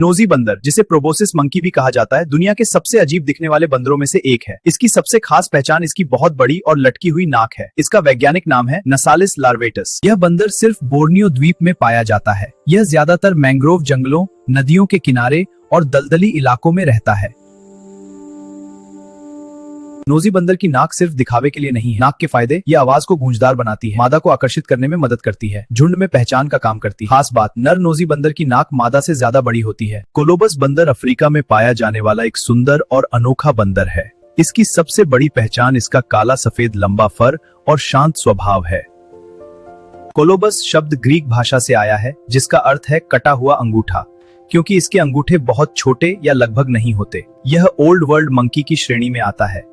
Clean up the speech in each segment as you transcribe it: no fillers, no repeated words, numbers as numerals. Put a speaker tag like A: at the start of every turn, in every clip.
A: Nosy बंदर, जिसे proboscis monkey भी कहा जाता है, दुनिया के सबसे अजीब दिखने वाले बंदरों में से एक है। इसकी सबसे खास पहचान इसकी बहुत बड़ी और लटकी हुई नाक है। इसका वैज्ञानिक नाम है नसालिस लार्वेटस। यह बंदर सिर्फ बोर्नियो द्वीप में पाया जाता है। यह ज्यादातर मैंग्रोव जंगलों, नदियों के किनारे और दलदली इलाकों में रहता है। नोजी बंदर की नाक सिर्फ दिखावे के लिए नहीं है। नाक के फायदे: ये आवाज को गूंजदार बनाती है, मादा को आकर्षित करने में मदद करती है, झुंड में पहचान का काम करती है। खास बात, नर नोजी बंदर की नाक मादा से ज्यादा बड़ी होती है। कोलोबस बंदर अफ्रीका में पाया जाने वाला एक सुंदर और अनोखा बंदर है। इसकी सबसे बड़ी पहचान इसका काला सफेद लंबा फर और शांत स्वभाव है। कोलोबस शब्द ग्रीक भाषा से आया है, जिसका अर्थ है कटा हुआ अंगूठा, क्योंकि इसके अंगूठे बहुत छोटे या लगभग नहीं होते। यह ओल्ड वर्ल्ड मंकी की श्रेणी में आता है।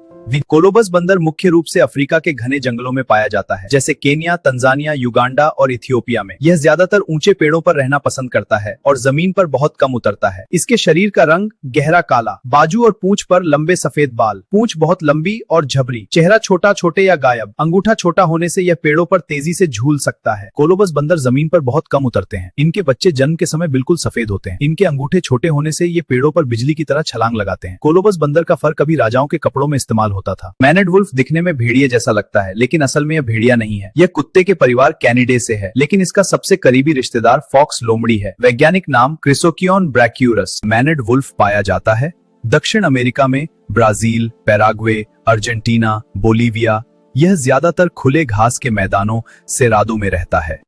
A: कोलोबस बंदर मुख्य रूप से अफ्रीका के घने जंगलों में पाया जाता है, जैसे केन्या, तंजानिया, युगांडा और इथियोपिया में। यह ज्यादातर ऊंचे पेड़ों पर रहना पसंद करता है और जमीन पर बहुत कम उतरता है। इसके शरीर का रंग गहरा काला, बाजू और पूंछ पर लंबे सफेद बाल, पूंछ बहुत लंबी और झबरी, चेहरा छोटा छोटे या गायब, अंगूठा छोटा होने से यह पेड़ों पर तेजी से झूल सकता है। कोलोबस बंदर जमीन पर बहुत कम उतरते हैं। इनके बच्चे जन्म के समय बिल्कुल सफेद होते हैं। इनके अंगूठे छोटे होने से ये पेड़ों पर बिजली की तरह छलांग लगाते हैं। कोलोबस बंदर का फर कभी राजाओं के कपड़ों में इस्तेमाल होता था। मैनेड वुल्फ दिखने में भेड़िए जैसा लगता है, लेकिन असल में यह भेड़िया नहीं है। यह कुत्ते के परिवार कैनिडे से है, लेकिन इसका सबसे करीबी रिश्तेदार फॉक्स लोमड़ी है। वैज्ञानिक नाम क्रिसोकियोन ब्रैक्यूरस। मैनेड वुल्फ पाया जाता है दक्षिण अमेरिका में, ब्राजील, पैराग्वे, अर्जेंटीना, बोलीविया। यह ज्यादातर खुले घास के मैदानों, सेरादों में रहता है।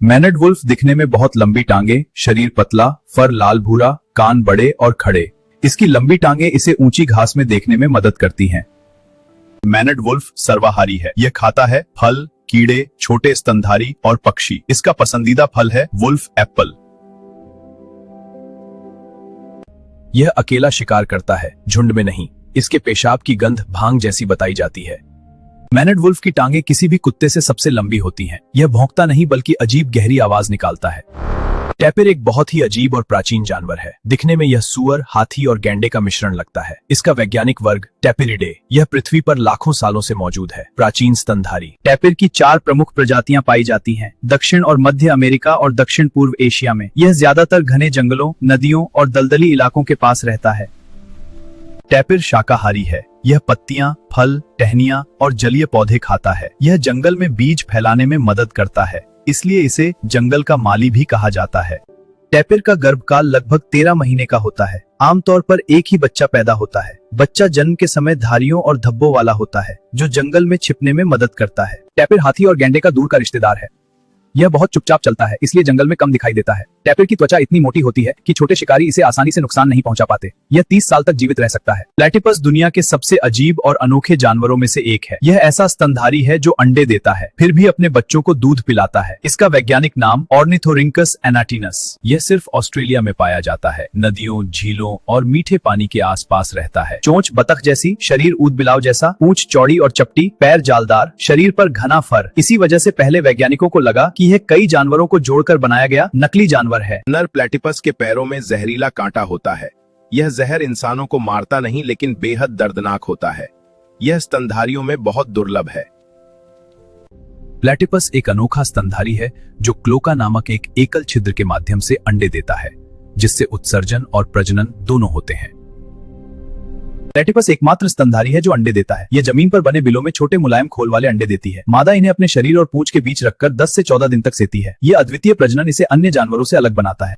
A: मैनेड वुल्फ दिखने में बहुत लंबी टांगे, शरीर पतला, फर लाल भूरा, कान बड़े और खड़े। इसकी लंबी टांगे इसे ऊंची घास में देखने में मदद करती हैं। मैनेड वुल्फ सर्वाहारी है। यह खाता है फल, कीड़े, छोटे स्तनधारी और पक्षी। इसका पसंदीदा फल है वुल्फ एप्पल। यह अकेला शिकार करता है, झुंड में नहीं। इसके पेशाब की गंध भांग जैसी बताई जाती है। मैनेड वुल्फ की टांगे किसी भी कुत्ते से सबसे लंबी होती हैं। यह भौंकता नहीं बल्कि अजीब गहरी आवाज निकालता है। टैपिर एक बहुत ही अजीब और प्राचीन जानवर है। दिखने में यह सूअर, हाथी और गैंडे का मिश्रण लगता है। इसका वैज्ञानिक वर्ग टैपिरिडे। यह पृथ्वी पर लाखों सालों से मौजूद है। प्राचीन स्तनधारी। टैपिर की 4 प्रमुख प्रजातियां पाई जाती हैं, दक्षिण और मध्य अमेरिका और दक्षिण पूर्व एशिया में। यह ज्यादातर घने जंगलों, नदियों और दलदली इलाकों के पास रहता है। टैपिर शाकाहारी है। यह पत्तियां, फल, टहनियां और जलीय पौधे खाता है। यह जंगल में बीज फैलाने में मदद करता है, इसलिए इसे जंगल का माली भी कहा जाता है। टैपिर का गर्भकाल लगभग 13 महीने का होता है। आमतौर पर एक ही बच्चा पैदा होता है। बच्चा जन्म के समय धारियों और धब्बों वाला होता है, जो जंगल में छिपने में मदद करता है। टैपिर हाथी और गैंडे का दूर का रिश्तेदार है। यह बहुत चुपचाप चलता है, इसलिए जंगल में कम दिखाई देता है। टैपिर की त्वचा इतनी मोटी होती है कि छोटे शिकारी इसे आसानी से नुकसान नहीं पहुंचा पाते। यह 30 साल तक जीवित रह सकता है। प्लेटिपस दुनिया के सबसे अजीब और अनोखे जानवरों में से एक है। यह ऐसा स्तनधारी है जो अंडे देता है, फिर भी अपने बच्चों को दूध पिलाता है। इसका वैज्ञानिक नाम ऑर्निथोरिंकस एनाटिनस। यह सिर्फ ऑस्ट्रेलिया में पाया जाता है। नदियों, झीलों और मीठे पानी के आसपास रहता है। चोंच बतख जैसी, शरीर ऊदबिलाव जैसा, पूंछ चौड़ी और चपटी, पैर जालदार, शरीर पर घना फर। इसी वजह से पहले वैज्ञानिकों को लगा कि यह कई जानवरों को जोड़कर बनाया गया नकली जानवर है।
B: नर प्लेटिपस के पैरों में जहरीला कांटा होता है। यह जहर इंसानों को मारता नहीं, लेकिन बेहद दर्दनाक होता है। यह स्तनधारियों में बहुत दुर्लभ है।
A: प्लेटिपस एक अनोखा स्तनधारी है जो क्लोका नामक एक एकल छिद्र के माध्यम से अंडे देता है, जिससे उत्सर्जन और प्रजनन दोनों होते हैं। प्लेटिपस एकमात्र स्तनधारी है जो अंडे देता है। यह जमीन पर बने बिलों में छोटे मुलायम खोल वाले अंडे देती है। मादा इन्हें अपने शरीर और पूंछ के बीच रखकर 10 से 14 दिन तक सेती है। यह अद्वितीय प्रजनन इसे अन्य जानवरों से अलग बनाता है।